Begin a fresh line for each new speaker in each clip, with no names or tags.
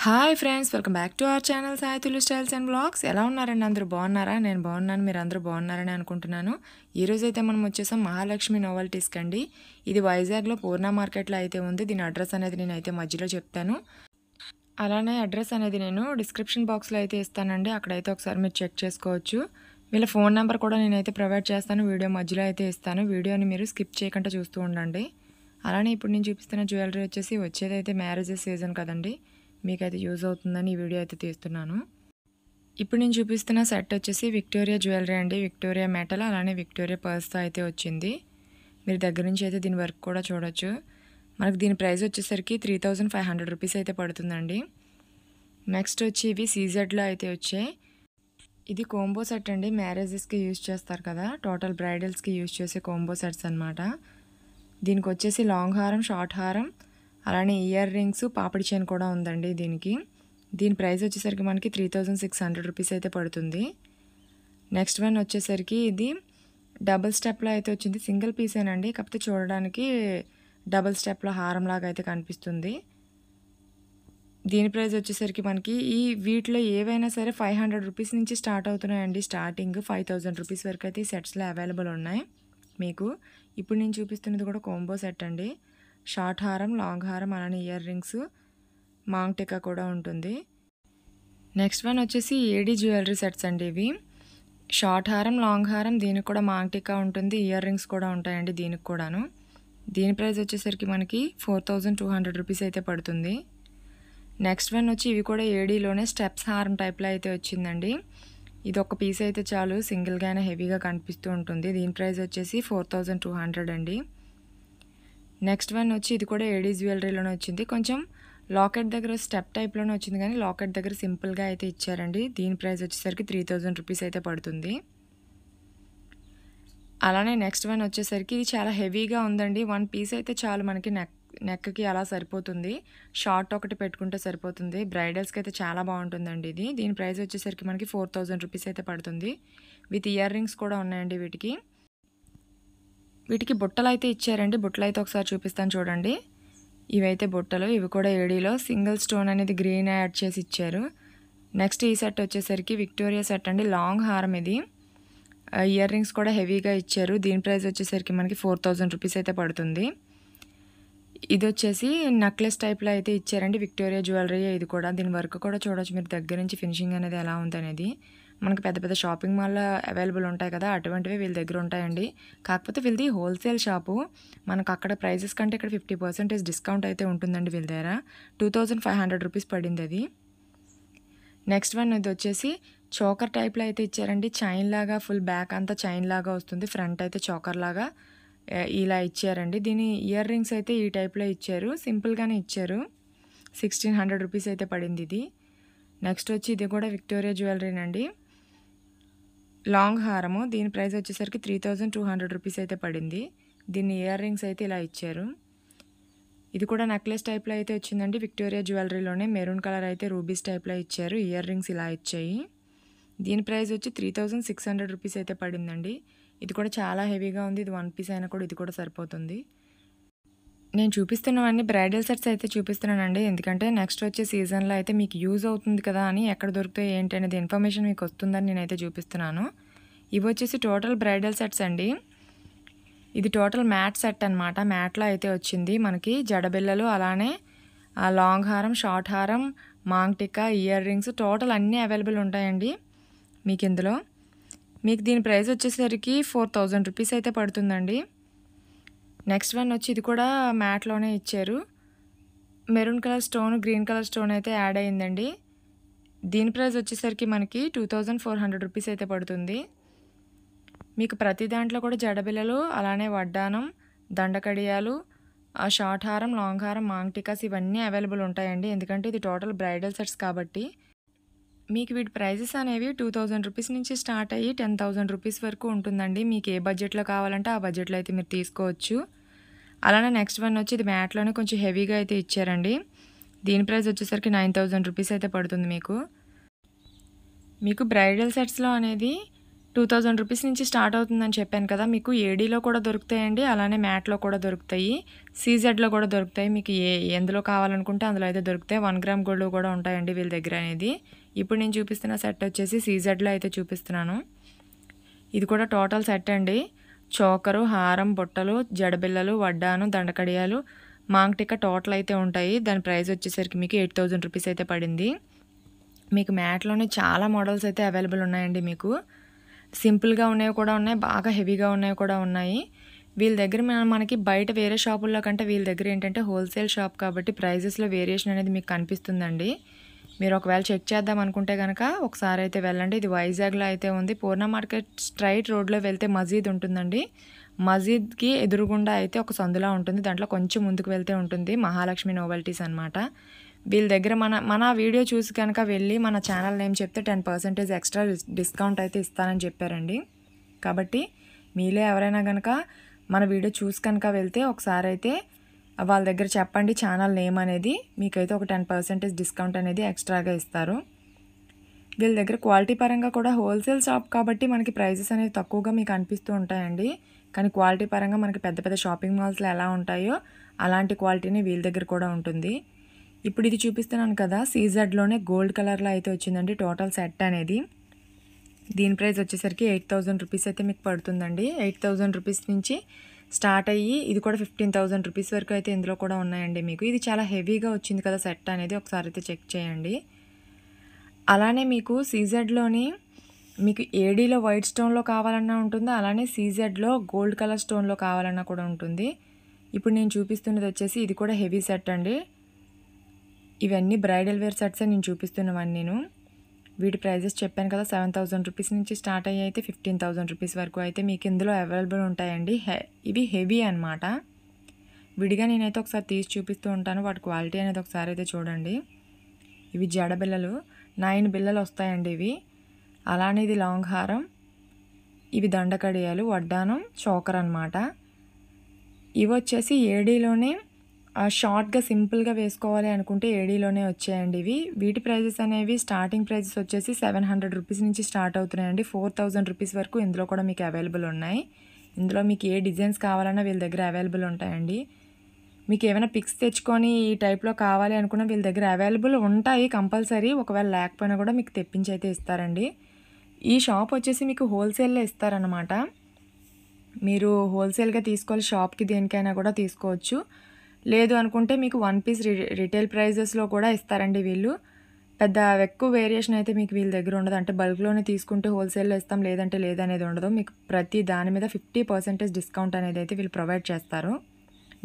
Hi friends, welcome back to our channel Sai తులు styles and vlogs. ఎలా ఉన్నారండి? అందరూ బాగున్నారా? నేను బాగున్నాను, మీరు అందరూ బాగున్నారని అనుకుంటున్నాను. ఈరోజు అయితే మనం వచ్చేసాం మహాలక్ష్మి నోవెల్టీస్కి అండి. ఇది వైజాగ్లో పూర్ణ మార్కెట్లో అయితే ఉంది. దీని అడ్రస్ అనేది నేనైతే మధ్యలో చెప్తాను. అలానే అడ్రస్ అనేది నేను డిస్క్రిప్షన్ బాక్స్లో అయితే ఇస్తానండి. అక్కడైతే ఒకసారి మీరు చెక్ చేసుకోవచ్చు. వీళ్ళ ఫోన్ నెంబర్ కూడా నేనైతే ప్రొవైడ్ చేస్తాను. వీడియో మధ్యలో అయితే ఇస్తాను. వీడియోని మీరు స్కిప్ చేయకుండా చూస్తూ ఉండండి. అలానే ఇప్పుడు నేను చూపిస్తున్న జ్యువెలరీ వచ్చేసి వచ్చేదైతే మ్యారేజెస్ సీజన్ కదండి, మీకైతే యూజ్ అవుతుందని ఈ వీడియో అయితే తీస్తున్నాను. ఇప్పుడు నేను చూపిస్తున్న సెట్ వచ్చేసి విక్టోరియా జ్యువెలరీ అండి. విక్టోరియా మెటల్ అలానే విక్టోరియా పర్స్తో అయితే వచ్చింది. మీరు దగ్గర నుంచి అయితే దీని వర్క్ కూడా చూడొచ్చు. మనకు దీని ప్రైస్ వచ్చేసరికి 3500 రూపీస్ అయితే పడుతుందండి. నెక్స్ట్ వచ్చి ఇవి సీజెడ్లో అయితే వచ్చాయి. ఇది కోంబో సెట్ అండి. మ్యారేజెస్కి యూజ్ చేస్తారు కదా, టోటల్ బ్రైడల్స్కి యూజ్ చేసే కోంబో సెట్స్ అనమాట. దీనికి వచ్చేసి లాంగ్ హారం, షార్ట్ హారం, అలానే ఇయర్ రింగ్స్, పాపిడి చైన్ కూడా ఉందండి దీనికి. దీని ప్రైస్ వచ్చేసరికి మనకి 3600 రూపీస్ అయితే పడుతుంది. నెక్స్ట్ వన్ వచ్చేసరికి ఇది డబుల్ స్టెప్లో అయితే వచ్చింది. సింగిల్ పీసేనండి, కాకపోతే చూడడానికి డబుల్ స్టెప్లో హారం లాగా అయితే కనిపిస్తుంది. దీని ప్రైస్ వచ్చేసరికి మనకి వీటిలో ఏవైనా సరే 500 రూపీస్ నుంచి స్టార్ట్ అవుతున్నాయండి. స్టార్టింగ్ 5000 రూపీస్ వరకు అయితే ఈ సెట్స్లో అవైలబుల్ ఉన్నాయి మీకు. ఇప్పుడు నేను చూపిస్తున్నది కూడా కోంబో సెట్ అండి. షార్ట్ హారం, లాంగ్ హారం, అలానే ఇయర్ రింగ్స్, మాంగ్ టిక్కా కూడా ఉంటుంది. నెక్స్ట్ వన్ వచ్చేసి ఏడీ జ్యువెలరీ సెట్స్ అండి. ఇవి షార్ట్ హారం, లాంగ్ హారం, దీనికి కూడా మాంగ్ టిక్కా ఉంటుంది, ఇయర్ రింగ్స్ కూడా ఉంటాయండి దీనికి కూడాను. దీని ప్రైస్ వచ్చేసరికి మనకి 4200 రూపీస్ అయితే పడుతుంది. నెక్స్ట్ వన్ వచ్చి ఇవి కూడా ఏడీలోనే స్టెప్స్ హారం టైప్లో అయితే వచ్చిందండి. ఇది ఒక పీస్ అయితే చాలు, సింగిల్గానే హెవీగా కనిపిస్తూ ఉంటుంది. దీని ప్రైస్ వచ్చేసి 4200 అండి. నెక్స్ట్ వన్ వచ్చి ఇది కూడా ఏడీ జ్యువెలరీలోనే వచ్చింది. కొంచెం లాకెట్ దగ్గర స్టెప్ టైప్లోనే వచ్చింది, కానీ లాకెట్ దగ్గర సింపుల్గా అయితే ఇచ్చారండి. దీని ప్రైస్ వచ్చేసరికి 3000 రూపీస్ అయితే పడుతుంది. అలానే నెక్స్ట్ వన్ వచ్చేసరికి ఇది చాలా హెవీగా ఉందండి. వన్ పీస్ అయితే చాలు మనకి నెక్కి అలా సరిపోతుంది. షార్ట్ ఒకటి పెట్టుకుంటే సరిపోతుంది. బ్రైడల్స్కి అయితే చాలా బాగుంటుందండి ఇది. దీని ప్రైస్ వచ్చేసరికి మనకి 4000 రూపీస్ అయితే పడుతుంది. విత్ ఇయర్ రింగ్స్ కూడా ఉన్నాయండి వీటికి బుట్టలు అయితే ఇచ్చారండి. బుట్టలు అయితే ఒకసారి చూపిస్తాను చూడండి. ఇవైతే బుట్టలు, ఇవి కూడా ఏడీలో సింగిల్ స్టోన్ అనేది గ్రీన్ యాడ్ చేసి ఇచ్చారు. నెక్స్ట్ ఈ సెట్ వచ్చేసరికి విక్టోరియా సెట్ అండి. లాంగ్ హారం ఇది, ఇయర్ రింగ్స్ కూడా హెవీగా ఇచ్చారు. దీని ప్రైస్ వచ్చేసరికి మనకి 4000 రూపీస్ అయితే పడుతుంది. ఇది వచ్చేసి నెక్లెస్ టైప్లో అయితే ఇచ్చారండి. విక్టోరియా జ్యువెలరీ ఇది కూడా. దీని వర్క్ కూడా చూడొచ్చు మీరు దగ్గర నుంచి, ఫినిషింగ్ అనేది ఎలా ఉందనేది. మనకు పెద్ద పెద్ద షాపింగ్ మాల్లో అవైలబుల్ ఉంటాయి కదా, అటువంటివి వీళ్ళ దగ్గర ఉంటాయండి. కాకపోతే వీళ్ళది హోల్సేల్ షాపు. మనకు అక్కడ ప్రైజెస్ కంటే ఇక్కడ 50% డిస్కౌంట్ అయితే ఉంటుందండి వీళ్ళ దగ్గర. 2500 రూపీస్ పడింది అది. నెక్స్ట్ వన్ ఇది వచ్చేసి చోకర్ టైప్లో అయితే ఇచ్చారండి. చైన్ లాగా, ఫుల్ బ్యాక్ అంతా చైన్ లాగా వస్తుంది, ఫ్రంట్ అయితే చోకర్ లాగా ఇలా ఇచ్చారండి. దీని ఇయర్ రింగ్స్ అయితే ఈ టైప్లో ఇచ్చారు, సింపుల్గానే ఇచ్చారు. 1600 రూపీస్ అయితే పడింది ఇది. నెక్స్ట్ వచ్చి ఇది కూడా విక్టోరియా జ్యువెలరీనండి. లాంగ్ హారము, దీని ప్రైస్ వచ్చేసరికి 3200 రూపీస్ అయితే పడింది. దీన్ని ఇయర్ రింగ్స్ అయితే ఇలా ఇచ్చారు. ఇది కూడా నెక్లెస్ టైప్లో అయితే వచ్చిందండి. విక్టోరియా జ్యువెలరీలోనే మెరూన్ కలర్ అయితే రూబీస్ టైప్లో ఇచ్చారు. ఇయర్ రింగ్స్ ఇలా ఇచ్చాయి. దీని ప్రైస్ వచ్చి 3600 రూపీస్ అయితే పడిందండి. ఇది కూడా చాలా హెవీగా ఉంది. ఇది వన్ పీస్ అయినా కూడా ఇది కూడా సరిపోతుంది. నేను చూపిస్తున్నవన్నీ బ్రైడల్ సెట్స్ అయితే చూపిస్తున్నానండి, ఎందుకంటే నెక్స్ట్ వచ్చే సీజన్లో అయితే మీకు యూజ్ అవుతుంది కదా అని, ఎక్కడ దొరుకుతాయి ఏంటి అనేది ఇన్ఫర్మేషన్ మీకు వస్తుందని నేనైతే చూపిస్తున్నాను. ఇవి వచ్చేసి టోటల్ బ్రైడల్ సెట్స్ అండి. ఇది టోటల్ మ్యాట్ సెట్ అనమాట. మ్యాట్లో అయితే వచ్చింది మనకి జడబిల్లలు, అలానే లాంగ్ హారం, షార్ట్ హారం, maang tikka, earrings, total అన్నీ అవైలబుల్ ఉంటాయండి మీకు ఇందులో. మీకు దీని ప్రైస్ వచ్చేసరికి 4000 రూపీస్ అయితే పడుతుందండి. నెక్స్ట్ వన్ వచ్చి ఇది కూడా మ్యాట్లోనే ఇచ్చారు. Maroon colour stone, green colour stone అయితే యాడ్ అయ్యిందండి. దీని ప్రైస్ వచ్చేసరికి మనకి 2400 రూపీస్ అయితే పడుతుంది. మీకు ప్రతి దాంట్లో కూడా జడబిల్లలు, అలానే వడ్డానం, దండకడియాలు, షార్ట్ హారం, లాంగ్ హారం, మాంగ్ టికాస్ ఇవన్నీ అవైలబుల్ ఉంటాయండి. ఎందుకంటే ఇది టోటల్ బ్రైడల్ సెట్స్ కాబట్టి. మీకు వీటి ప్రైజెస్ అనేవి 2000 రూపీస్ నుంచి స్టార్ట్ అయ్యి 10,000 రూపీస్ వరకు ఉంటుందండి. మీకు ఏ బడ్జెట్లో కావాలంటే ఆ బడ్జెట్లో అయితే మీరు తీసుకోవచ్చు. అలానే నెక్స్ట్ వన్ వచ్చి ఇది మ్యాట్లోనే కొంచెం హెవీగా అయితే ఇచ్చారండి. దీని ప్రైస్ వచ్చేసరికి 9000 రూపీస్ అయితే పడుతుంది మీకు. బ్రైడల్ సెట్స్లో అనేది 2000 రూపీస్ నుంచి స్టార్ట్ అవుతుందని చెప్పాను కదా! మీకు ఏడీలో కూడా దొరుకుతాయండి. అలానే మ్యాట్‌లో కూడా దొరుకుతాయి. సీజెడ్‌లో కూడా దొరుకుతాయి. మీకు ఎందులో కావాలనుకుంటే అందులో అయితే దొరుకుతాయి. 1 గ్రామ్ గోల్డ్ కూడా ఉంటాయండి వీళ్ళ దగ్గర అనేది. ఇప్పుడు నేను చూపిస్తున్న సెట్ వచ్చేసి సీజెడ్‌లో అయితే చూపిస్తున్నాను. ఇది కూడా టోటల్ సెట్ అండి. చోకరు, హారం, బుట్టలు, జడబిళ్ళలు, వడ్డాను, దండకడియాలు, మాంగటిక టోటల్ అయితే ఉంటాయి. దాని ప్రైస్ వచ్చేసరికి మీకు 8000 రూపీస్ అయితే పడింది. మీకు మ్యాట్‌లోనే చాలా మోడల్స్ అయితే అవైలబుల్ ఉన్నాయండి మీకు. సింపుల్‌గా ఉన్నవి కూడా ఉన్నాయి. బాగా హెవీగా ఉన్నవి కూడా ఉన్నాయి. వీళ్ళ దగ్గర మనకి బయట వేరే షాపుల్లో కంటే వీళ్ళ దగ్గర ఏంటంటే హోల్సేల్ షాప్ కాబట్టి ప్రైజెస్‌లో వేరియేషన్ అనేది మీకు కనిపిస్తుందండి. మీరు ఒకవేళ చెక్ చేద్దాం అనుకుంటే గనక ఒకసారి అయితే వెళ్ళండి. ఇది వైజాగ్‌లో అయితే ఉంది. పూర్ణ మార్కెట్ స్ట్రైట్ రోడ్‌లో వెళ్తే మజీద్ ఉంటుందండి. మజీద్‌కి ఎదురుగుండా అయితే ఒక సందులా ఉంటుంది. దాంట్లో కొంచెం ముందుకు వెళ్తే ఉంటుంది. మహాలక్ష్మి నోవెల్టీస్ అనమాట. వీళ్ళ దగ్గర మన వీడియో చూసి కనుక వెళ్ళి మన ఛానల్ నేమ్ చెప్తే 10% ఎక్స్ట్రా డిస్కౌంట్ అయితే ఇస్తానని చెప్పారండి. కాబట్టి మీలో ఎవరైనా కనుక మన వీడియో చూసి కనుక వెళ్తే ఒకసారి అయితే వాళ్ళ దగ్గర చెప్పండి ఛానల్ నేమ్ అనేది. మీకైతే ఒక 10% డిస్కౌంట్ అనేది ఎక్స్ట్రాగా ఇస్తారు. వీళ్ళ దగ్గర క్వాలిటీ పరంగా కూడా హోల్సేల్ షాప్ కాబట్టి మనకి ప్రైజెస్ అనేవి తక్కువగా మీకు అనిపిస్తూ ఉంటాయండి. కానీ క్వాలిటీ పరంగా మనకి పెద్ద పెద్ద షాపింగ్ మాల్స్లో ఎలా ఉంటాయో అలాంటి క్వాలిటీనే వీళ్ళ దగ్గర కూడా ఉంటుంది. ఇప్పుడు ఇది చూపిస్తున్నాను కదా, సీజెడ్లోనే గోల్డ్ కలర్లో అయితే వచ్చిందండి టోటల్ సెట్ అనేది. దీని ప్రైస్ వచ్చేసరికి 8000 రూపీస్ అయితే మీకు పడుతుందండి. 8000 రూపీస్ నుంచి స్టార్ట్ అయ్యి ఇది కూడా 15000 రూపీస్ వరకు అయితే ఇందులో కూడా ఉన్నాయండి మీకు. ఇది చాలా హెవీగా వచ్చింది కదా సెట్ అనేది, ఒకసారి అయితే చెక్ చేయండి. అలానే మీకు సీజెడ్లోని మీకు ఏడీలో వైట్ స్టోన్లో కావాలన్నా ఉంటుంది. అలానే సీజెడ్లో గోల్డ్ కలర్ స్టోన్లో కావాలన్నా కూడా ఉంటుంది. ఇప్పుడు నేను చూపిస్తున్నది వచ్చేసి ఇది కూడా హెవీ సెట్ అండి. ఇవన్నీ బ్రైడల్ వేర్ సెట్సే నేను చూపిస్తున్నవన్నీ నేను. వీటి ప్రైజెస్ చెప్పాను కదా, 7000 రూపీస్ నుంచి స్టార్ట్ అయ్యి అయితే 15000 రూపీస్ వరకు అయితే మీకు ఇందులో అవైలబుల్ ఉంటాయండి. ఇవి హెవీ అనమాట. విడిగా నేనైతే ఒకసారి తీసి చూపిస్తూ ఉంటాను. వాటి క్వాలిటీ అనేది ఒకసారి అయితే చూడండి. ఇవి జడ బిళ్ళలు 9 బిళ్ళలు వస్తాయండి ఇవి. అలానే ఇది లాంగ్ హారం, ఇవి దండకడియాలు, వడ్డానం, చోకర్ అనమాట. ఇవి వచ్చేసి ఏడీలోనే షార్ట్గా సింపుల్గా వేసుకోవాలి అనుకుంటే ఏడీలోనే వచ్చాయండి ఇవి. వీటి ప్రైజెస్ అనేవి స్టార్టింగ్ ప్రైజెస్ వచ్చేసి 700 రూపీస్ నుంచి స్టార్ట్ అవుతున్నాయండి. 4000 రూపీస్ వరకు ఇందులో కూడా మీకు అవైలబుల్ ఉన్నాయి. ఇందులో మీకు ఏ డిజైన్స్ కావాలన్నా వీళ్ళ దగ్గర అవైలబుల్ ఉంటాయండి. మీకు ఏమైనా పిక్స్ తెచ్చుకొని ఈ టైప్లో కావాలి అనుకున్న వీళ్ళ దగ్గర అవైలబుల్ ఉంటాయి కంపల్సరీ. ఒకవేళ లేకపోయినా కూడా మీకు తెప్పించి అయితే ఇస్తారండి. ఈ షాప్ వచ్చేసి మీకు హోల్సేల్లో ఇస్తారనమాట. మీరు హోల్సేల్గా తీసుకోవాలి, షాప్కి దేనికైనా కూడా తీసుకోవచ్చు. లేదు అనుకుంటే మీకు 1 పీస్ రిటైల్ ప్రైజెస్లో కూడా ఇస్తారండి వీళ్ళు. పెద్ద ఎక్కువ వేరియేషన్ అయితే మీకు వీళ్ళ దగ్గర ఉండదు. అంటే బల్క్లోనే తీసుకుంటే హోల్సేల్లో ఇస్తాం, లేదంటే లేదనేది ఉండదు. మీకు ప్రతి దాని మీద 50% డిస్కౌంట్ అనేది అయితే వీళ్ళు ప్రొవైడ్ చేస్తారు.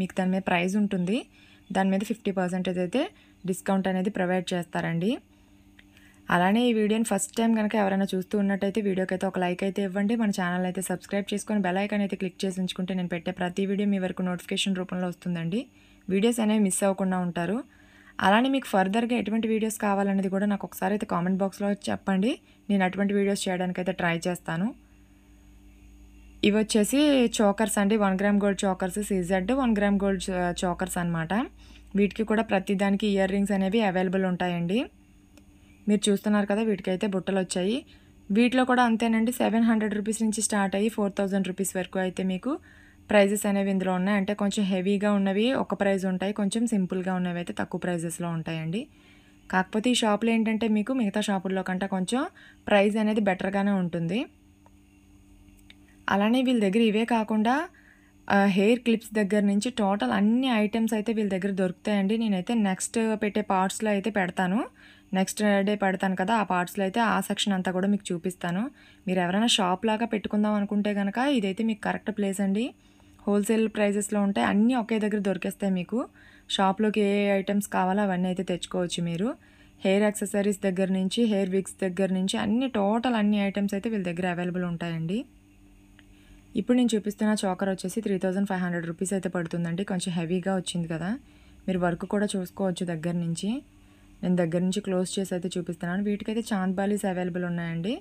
మీకు దాని మీద ప్రైస్ ఉంటుంది, దాని మీద 50% అయితే డిస్కౌంట్ అనేది ప్రొవైడ్ చేస్తారండి. అలానే ఈ వీడియోని ఫస్ట్ టైం కనుక ఎవరైనా చూస్తూ ఉన్నట్టయితే వీడియోకి అయితే ఒక లైక్ అయితే ఇవ్వండి. మన ఛానల్ అయితే సబ్స్క్రైబ్ చేసుకొని బెల్ ఐకాన్ అయితే క్లిక్ చేసి ఉంచుకుంటే నేను పెట్టే ప్రతి వీడియో మీ వరకు నోటిఫికేషన్ రూపంలో వస్తుందండి. వీడియోస్ అనేవి మిస్ అవ్వకుండా ఉంటారు. అలానే మీకు ఫర్దర్గా ఎటువంటి వీడియోస్ కావాలనేది కూడా నాకు ఒకసారి అయితే కామెంట్ బాక్స్లో చెప్పండి. నేను అటువంటి వీడియోస్ చేయడానికి అయితే ట్రై చేస్తాను. ఇవి వచ్చేసి చోకర్స్ అండి. 1 gram gold chokers CZ 1 gram gold chokers అనమాట. వీటికి కూడా ప్రతి దానికి ఇయర్ రింగ్స్ అనేవి అవైలబుల్ ఉంటాయండి. మీరు చూస్తున్నారు కదా, వీటికైతే బుట్టలు వచ్చాయి. వీటిలో కూడా అంతేనండి, 700 రూపీస్ నుంచి స్టార్ట్ అయ్యి 4000 రూపీస్ వరకు అయితే మీకు ప్రైజెస్ అనేవి ఇందులో ఉన్నాయి. అంటే కొంచెం హెవీగా ఉన్నవి ఒక ప్రైజ్ ఉంటాయి, కొంచెం సింపుల్గా ఉన్నవి అయితే తక్కువ ప్రైజెస్లో ఉంటాయండి. కాకపోతే ఈ షాప్లో ఏంటంటే మీకు మిగతా షాపుల్లో కంటే కొంచెం ప్రైస్ అనేది బెటర్గానే ఉంటుంది. అలానే వీళ్ళ దగ్గర ఇవే కాకుండా హెయిర్ క్లిప్స్ దగ్గర నుంచి టోటల్ అన్ని ఐటమ్స్ అయితే వీళ్ళ దగ్గర దొరుకుతాయండి. నేనైతే నెక్స్ట్ పెట్టే పార్ట్స్లో అయితే పెడతాను. నెక్స్ట్ డే పెడతాను కదా, ఆ పార్ట్స్లో అయితే ఆ సెక్షన్ అంతా కూడా మీకు చూపిస్తాను. మీరు ఎవరైనా షాప్ లాగా పెట్టుకుందాం అనుకుంటే కనుక ఇదైతే మీకు కరెక్ట్ ప్లేస్ అండి. హోల్సేల్ ప్రైజెస్లో ఉంటాయి, అన్నీ ఒకే దగ్గర దొరికేస్తాయి మీకు. షాప్లోకి ఏ ఐటమ్స్ కావాలో అవన్నీ అయితే తెచ్చుకోవచ్చు మీరు. హెయిర్ యాక్సెసరీస్ దగ్గర నుంచి హెయిర్ విగ్స్ దగ్గర నుంచి అన్ని టోటల్ అన్ని ఐటమ్స్ అయితే వీళ్ళ దగ్గర అవైలబుల్ ఉంటాయండి. ఇప్పుడు నేను చూపిస్తున్న చోకర్ వచ్చేసి 3500 రూపీస్ అయితే పడుతుందండి. కొంచెం హెవీగా వచ్చింది కదా, మీరు వర్క్ కూడా చూసుకోవచ్చు దగ్గర నుంచి. నేను దగ్గర నుంచి క్లోజ్ చేసి అయితే చూపిస్తున్నాను. వీటికైతే చాంద్ బాలీస్ అవైలబుల్ ఉన్నాయండి.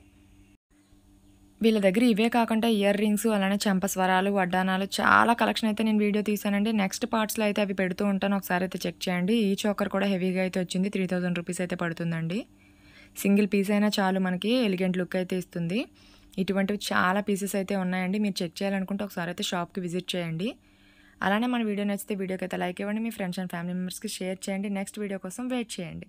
వీళ్ళ దగ్గర ఇవే కాకుండా ఇయర్ రింగ్స్, అలానే చెంపస్వరాలు, వడ్డానాలు చాలా కలెక్షన్ అయితే నేను వీడియో తీసానండి. నెక్స్ట్ పార్ట్స్లో అయితే అవి పెడుతూ ఉంటాను, ఒకసారి అయితే చెక్ చేయండి. ఈ చోకర్ కూడా హెవీగా అయితే వచ్చింది, 3000 రూపీస్ అయితే పడుతుందండి. సింగిల్ పీస్ అయినా చాలు మనకి ఎలిగెంట్ లుక్ అయితే ఇస్తుంది. ఇటువంటివి చాలా పీసెస్ అయితే ఉన్నాయండి. మీరు చెక్ చేయాలనుకుంటే ఒకసారి అయితే షాప్‌కి విజిట్ చేయండి. అలానే మన వీడియో నచ్చితే వీడియోకి అయితే లైక్ ఇవ్వండి. మీ ఫ్రెండ్స్ అండ్ ఫ్యామిలీ మెంబర్స్‌కి షేర్ చేయండి. నెక్స్ట్ వీడియో కోసం వెయిట్ చేయండి.